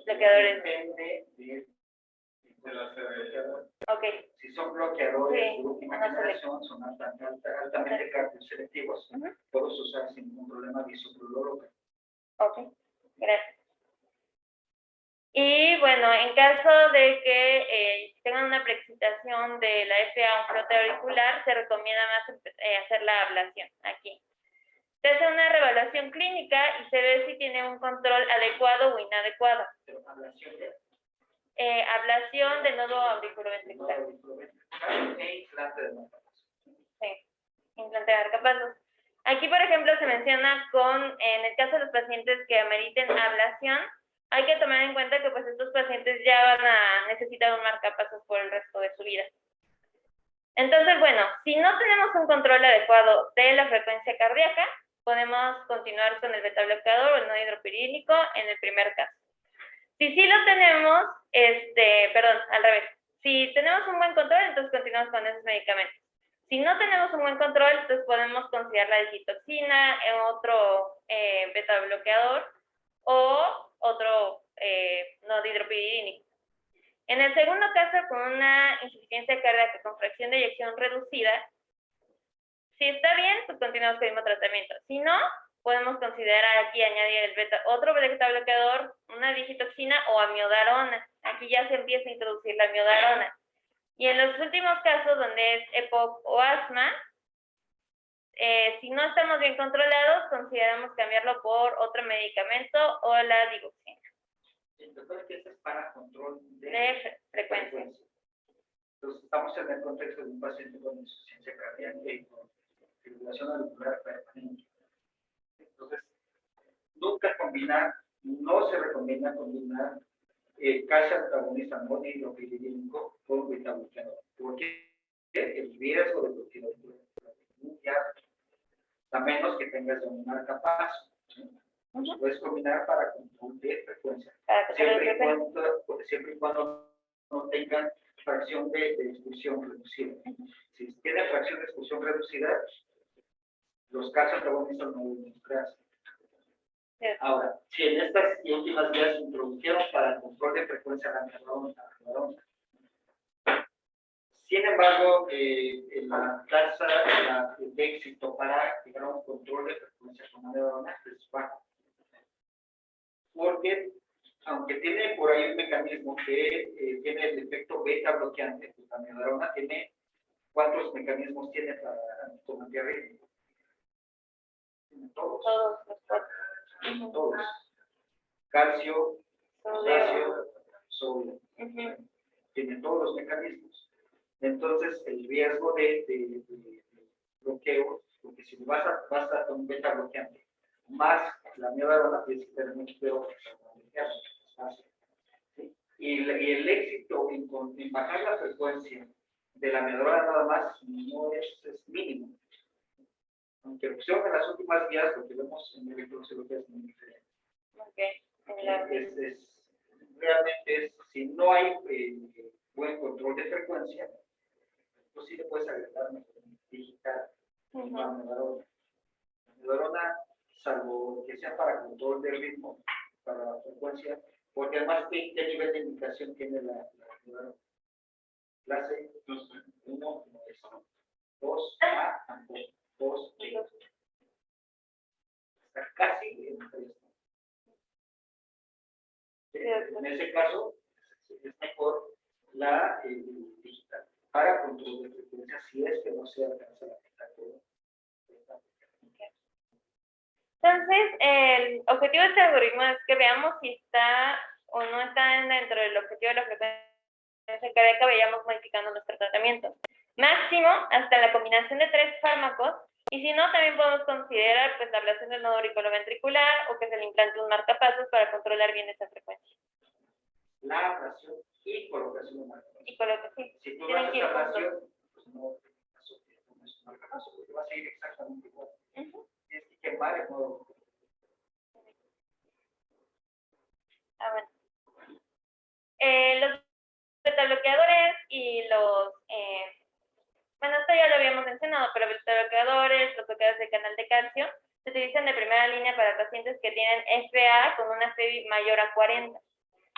bloqueadores. Depende de la severidad. Ok. Si son bloqueadores de última generación, son altamente cardioselectivos, puedes usar sin ningún problema bisoprolol. Ok, gracias. Y bueno, en caso de que tengan una preexcitación de la FA o un flote auricular, se recomienda más hacer la ablación aquí. Se hace una reevaluación clínica y se ve si tiene un control adecuado o inadecuado. Ablación de nodo auriculoventricular. Sí, implante de marcapasos. Aquí, por ejemplo, se menciona en el caso de los pacientes que ameriten ablación, hay que tomar en cuenta que pues estos pacientes ya van a necesitar un marcapasos por el resto de su vida. Entonces, bueno, si no tenemos un control adecuado de la frecuencia cardíaca, podemos continuar con el beta bloqueador o el no hidropirínico en el primer caso. Si sí lo tenemos, al revés. Si tenemos un buen control, entonces continuamos con esos medicamentos. Si no tenemos un buen control, entonces podemos considerar la digitoxina, otro beta bloqueador o otro no hidropirínico. En el segundo caso, con una insuficiencia cardíaca con fracción de eyección reducida, si está bien, pues continuamos con el mismo tratamiento. Si no, podemos considerar aquí añadir otro beta bloqueador, una digitoxina o amiodarona. Aquí ya se empieza a introducir la amiodarona. Y en los últimos casos, donde es EPOC o asma, si no estamos bien controlados, consideramos cambiarlo por otro medicamento o la digoxina. Recuerda que esto es para control de frecuencia. Entonces, estamos en el contexto de un paciente con insuficiencia cardíaca y con fibrilación auricular permanente. Entonces, no se recomienda combinar casi antagonista no hidropirínico con beta bloqueador, porque el riesgo de bloqueo es muy alto, a menos que tengas un marcapaso. Puedes combinar para control de frecuencia, siempre y cuando no tengan fracción de expulsión reducida. Si tiene fracción de expulsión reducida, los casos antagonistas no deben crearse. Ahora, si en estas últimas vías se introdujeron para el control de frecuencia la amiodarona. Sin embargo, la tasa de éxito para llegar a un control de frecuencia con amiodarona es bajo. Porque, aunque tiene por ahí un mecanismo que tiene el efecto beta bloqueante, pues la amiodarona tiene, ¿cuántos mecanismos tiene para anticoagulante? Todos. Todos. Calcio, potasio, sodio. Tiene todos los mecanismos. Entonces, el riesgo de bloqueo, porque si vas a un beta bloqueante, más la amiodarona, tienes que tener mucho cuidado y el éxito en bajar la frecuencia de la amiodarona nada más no es mínimo. Aunque la opción de las últimas vías, lo que vemos en electrofisiología es muy diferente. Realmente si no hay buen control de frecuencia, pues sí le puedes agregar digital a la amiodarona. La amiodarona, salvo que sea para control del ritmo, para la frecuencia, porque además, ¿qué nivel de indicación tiene la amiodarona? Clase 1, 2A, 2, está casi en 3. En ese caso, es mejor la digital para control de frecuencia si es que no se alcanza la digital. Entonces, el objetivo de este algoritmo es que veamos si está o no está dentro del objetivo de la frecuencia cardíaca, vayamos modificando nuestro tratamiento. Máximo hasta la combinación de 3 fármacos, y si no, también podemos considerar pues la ablación del nodo auriculoventricular o que se le implante un marcapasos para controlar bien esa frecuencia. La ablación y colocación de marcapasos. Y colocación. Si tú haces ablación, pues no es un marcapaso, porque va a seguir exactamente igual. Tienes que quemar el nodo. Bueno. Los betabloqueadores y los bueno, esto ya lo habíamos mencionado, pero betabloqueadores, los bloqueadores de canal de calcio, se utilizan de primera línea para pacientes que tienen FA con una FEBI mayor a 40.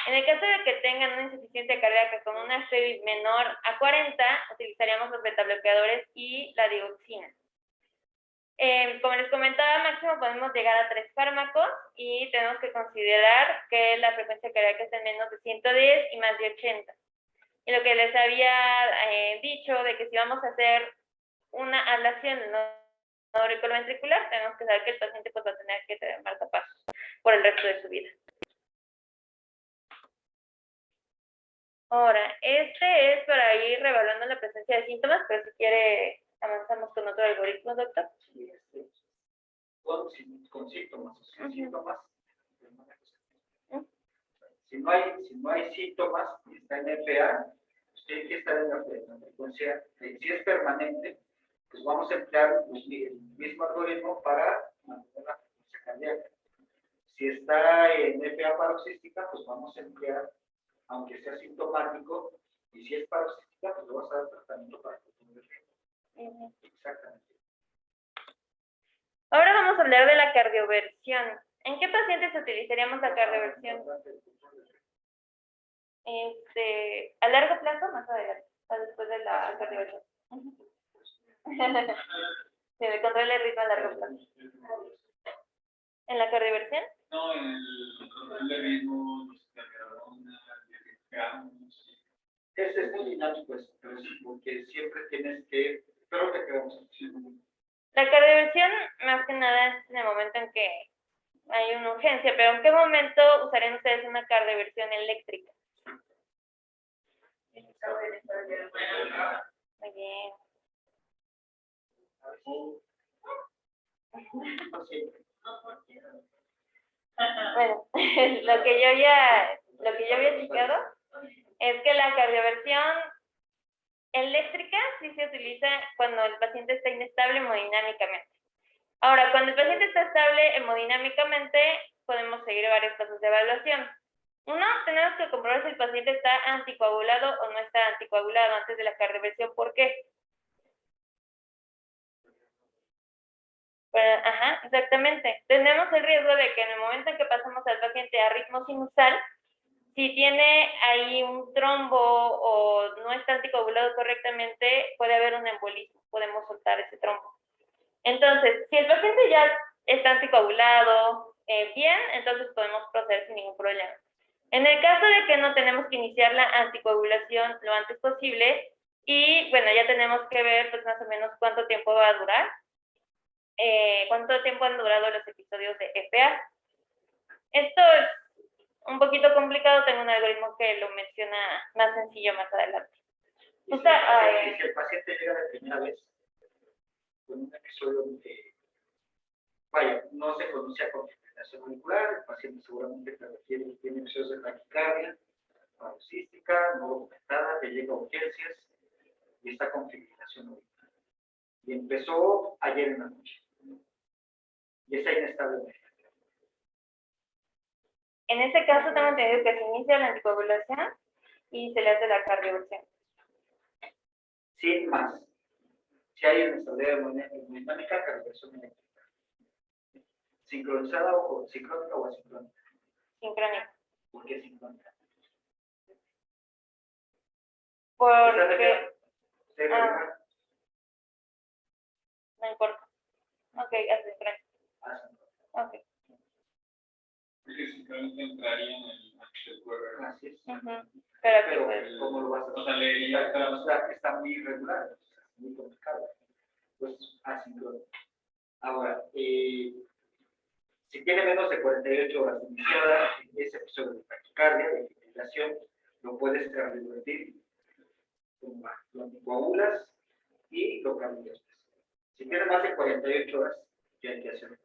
En el caso de que tengan una insuficiencia cardíaca con una FEBI menor a 40, utilizaríamos los betabloqueadores y la digoxina. Como les comentaba, máximo podemos llegar a 3 fármacos y tenemos que considerar que la frecuencia cardíaca es en menos de 110 y más de 80. Y lo que les había dicho de que si vamos a hacer una ablación del nodo auriculoventricular, tenemos que saber que el paciente pues, va a tener que tener marcapasos por el resto de su vida. Ahora, este es para ir reevaluando la presencia de síntomas, pero si quiere avanzamos con otro algoritmo, doctor. Sí, con síntomas, sin síntomas. Si no hay síntomas y está en FA, pues tiene que estar en la frecuencia. Si es permanente, pues vamos a emplear el mismo algoritmo para mantener la frecuencia cardíaca. Si está en FA paroxística, pues vamos a emplear, aunque sea sintomático, y si es paroxística, pues le vas a dar tratamiento para que tenga efecto. Exactamente. Ahora vamos a hablar de la cardioversión. ¿En qué pacientes utilizaríamos la cardioversión? A largo plazo, más adelante, después de la cardioversión. Se me controla el ritmo a largo plazo. ¿En la cardioversión? No, en el control de ritmo, gramos. Ese es muy dinámico, pero sí, porque siempre tienes que, pero te quedamos. La cardioversión, más que nada, es en el momento en que hay una urgencia, pero ¿en qué momento usarían ustedes una cardioversión eléctrica? Muy bien. Bueno, lo que yo había checado es que la cardioversión eléctrica sí se utiliza cuando el paciente está inestable hemodinámicamente. Ahora, cuando el paciente está estable hemodinámicamente, podemos seguir varios pasos de evaluación. Uno, tenemos que comprobar si el paciente está anticoagulado o no está anticoagulado antes de la cardioversión. ¿Por qué? Pues, exactamente. Tenemos el riesgo de que en el momento en que pasamos al paciente a ritmo sinusal, si tiene ahí un trombo o no está anticoagulado correctamente, puede haber un embolismo, podemos soltar ese trombo. Entonces, si el paciente ya está anticoagulado bien, entonces podemos proceder sin ningún problema. En el caso de que no, tenemos que iniciar la anticoagulación lo antes posible y, bueno, ya tenemos que ver pues más o menos cuánto tiempo va a durar, cuánto tiempo han durado los episodios de FA. Esto es un poquito complicado, tengo un algoritmo que lo menciona más sencillo más adelante. Si el paciente llega de primera vez con un episodio de, no se pronuncia con fibrilación auricular, el paciente seguramente tiene episodios de taquicardia, paroxística, no documentada, que llega a urgencias y está con fibrilación auricular. Y empezó ayer en la noche. Y está inestable. En ese caso tengo entendido que se inicia la anticoagulación y se le hace la cardioversión. Sin más. Si hay inestabilidad hemodinámica, cardioversión eléctrica. ¿Sincronizada o sincrónica o asincrónica? Sincrónica. ¿Por qué sincrónica? Porque... no importa. Ok, asincrónica. Ok. Porque sincrónica entraría en el HQR. Así es. Pero pues, ¿cómo lo vas a hacer? O sea, leería está muy irregular, muy complicado. Pues asincrónico. Ahora, si tiene menos de 48 horas iniciada ese episodio de taquicardia, de fibrilación, lo puedes revertir con lo anticoagulas y lo cardiovertes. Si tiene más de 48 horas, ¿qué hay que hacer?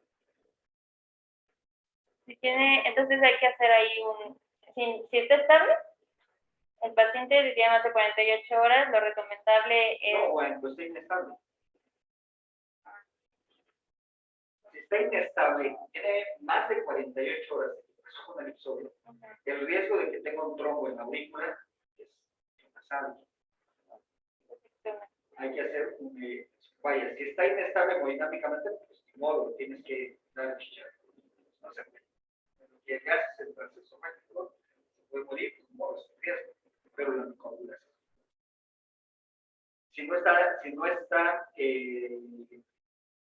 Si tiene, entonces hay que hacer ahí si está estable, el paciente tiene más de 48 horas, lo recomendable es... No, bueno, pues está inestable. Si está inestable, tiene más de 48 horas con el episodio, el riesgo de que tenga un trombo en la aurícula es más alto. Hay que hacer si está inestable hemodinámicamente, pues de modo, tienes que dar chicharro. No se puede. Lo que haces el proceso mágico, se puede morir, pues de modo, es un riesgo, pero la anticoagulación. Si no está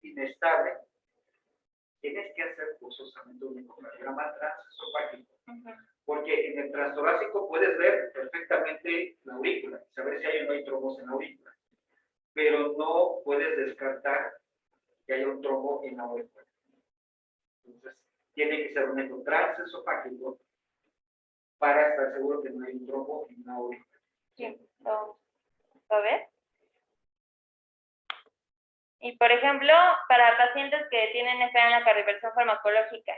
inestable, tienes que hacer forzosamente un ecocardiograma transesofágico. Porque en el transtorácico puedes ver perfectamente la aurícula, saber si hay o no hay trombos en la aurícula, pero no puedes descartar que haya un trombo en la aurícula. Entonces, tiene que ser un eco transesofágico para estar seguro que no hay un trombo en la aurícula. Sí, vamos a ver. Y por ejemplo, para pacientes que tienen FA en la cardioversión farmacológica,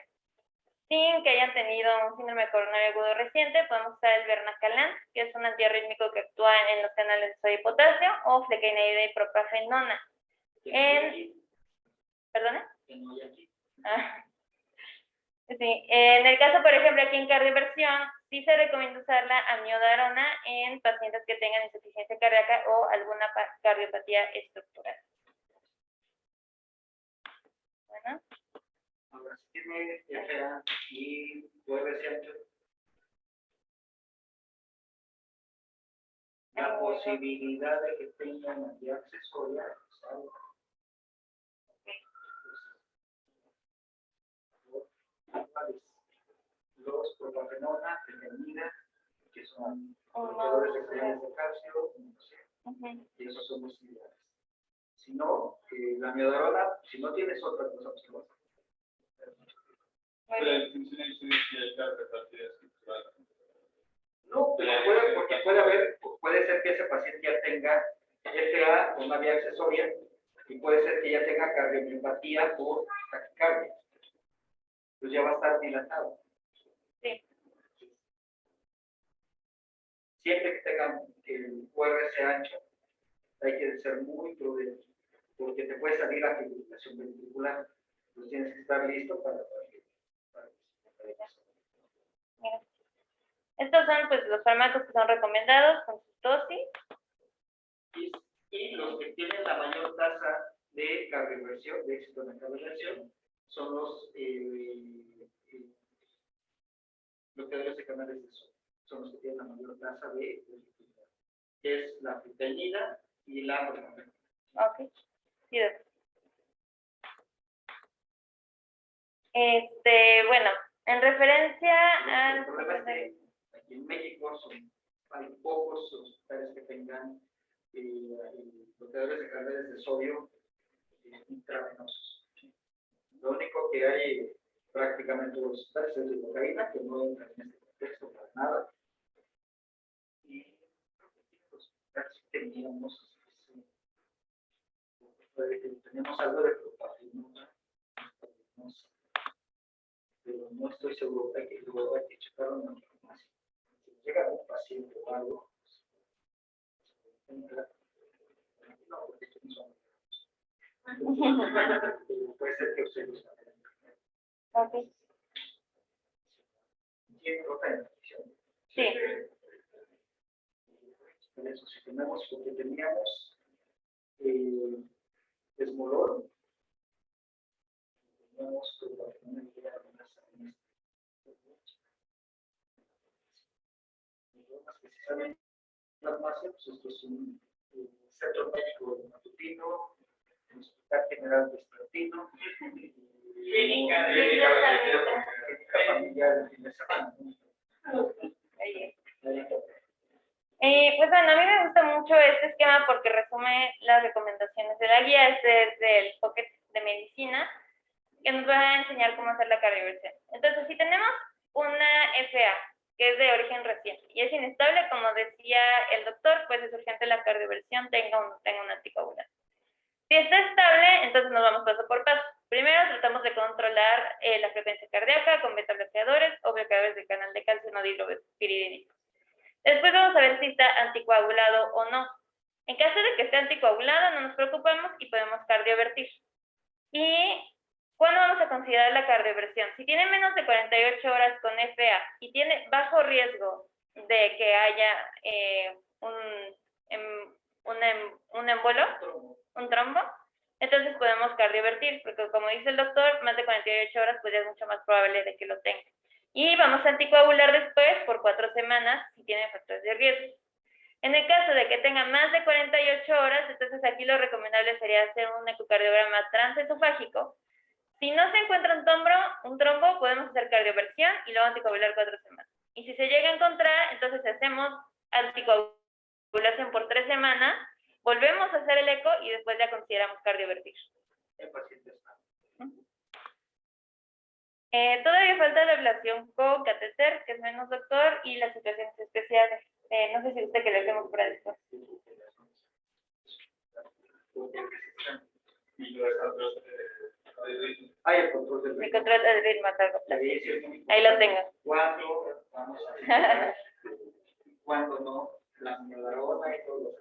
sin que hayan tenido un síndrome coronario agudo reciente, podemos usar el Bernacalan, que es un antiarrítmico que actúa en los canales de sodio y potasio, o flecainidina y propafenona. ¿Perdona? Sí, en el caso, por ejemplo, aquí en cardioversión, sí se recomienda usar la amiodarona en pacientes que tengan insuficiencia cardíaca o alguna cardiopatía estructural. Bueno. Ahora, si tiene FA y URC, la posibilidad de que tenga una vía accesoria es algo. Los propafenona, flecainidina, que son bloqueadores de canales de calcio, y esos son posibilidades. Si no, la amiodarona, si no tienes otra cosa, pues lo vas a hacer. Pero la distinción ahí se decía hay cardiopatía estructural. No, porque puede ser que ese paciente ya tenga FA con una vía accesoria y puede ser que ya tenga cardiomiopatía por taquicardia. Pues ya va a estar dilatado. Sí. Siempre que tengan el URC ancho, hay que ser muy prudente, porque te puede salir la fibrilación ventricular. Entonces tienes que estar listo para Estos son pues los fármacos que son recomendados con sus dosis. Y los que tienen la mayor tasa de cardioversión, de éxito en la cardioversión, son los bloqueadores de canales de sodio. Son los que tienen la mayor tasa de efectividad, que es la flecainidina y la propafenona. Ok. Sí, bueno, en referencia al... El problema es que aquí en México hay pocos hospitales que tengan bloqueadores de canales de sodio intravenosos. Lo único que hay prácticamente los hospitales es de cocaína, que no entra en este contexto para nada. Y los hospitales tenemos algo de propafenona, pero no estoy seguro, hay que checarlo en la farmacia. Si llega un paciente o algo, no, porque estos no son. Puede ser que usted los haga. Ok. ¿Tiene otra definición? Sí. Por eso, si tenemos lo que teníamos desmolor, teníamos propafenona y precisamente farmacia, pues esto es un centro médico matutino, un hospital general vespertino, clínica familiar de fin de semana. Pues bueno, a mí me gusta mucho este esquema porque resume las recomendaciones de la guía. Este es del Pocket de Medicina, que nos va a enseñar cómo hacer la cardioversión. Entonces, si tenemos una FA, que es de origen reciente, y es inestable, como decía el doctor, pues es urgente la cardioversión, tenga un anticoagulante. Si está estable, entonces nos vamos paso por paso. Primero tratamos de controlar la frecuencia cardíaca con beta-bloqueadores o bloqueadores del canal de calcio no dihidropiridínicos. Después vamos a ver si está anticoagulado o no. En caso de que esté anticoagulado, no nos preocupamos y podemos cardiovertir. ¿Y cuándo vamos a considerar la cardioversión? Si tiene menos de 48 horas con FA y tiene bajo riesgo de que haya un embolo, un trombo, entonces podemos cardiovertir, porque como dice el doctor, más de 48 horas pues ya es mucho más probable de que lo tenga. Y vamos a anticoagular después por 4 semanas si tiene factores de riesgo. En el caso de que tenga más de 48 horas, entonces aquí lo recomendable sería hacer un ecocardiograma transesofágico. Si no se encuentra un trombo, podemos hacer cardioversión y luego anticoagular 4 semanas. Y si se llega a encontrar, entonces hacemos anticoagulación por 3 semanas, volvemos a hacer el eco y después ya consideramos cardiovertir. El paciente está. Todavía falta la ablación con catéter, que es menos doctor, y las situaciones especiales. No sé si usted que le hacemos para esto. Y los otros, Hay el control del Mi ritmo. control de ritmo a largo plazo. Ahí sí es muy Ahí lo tengo. Cuando vamos a cuando no, la neuronal y todos los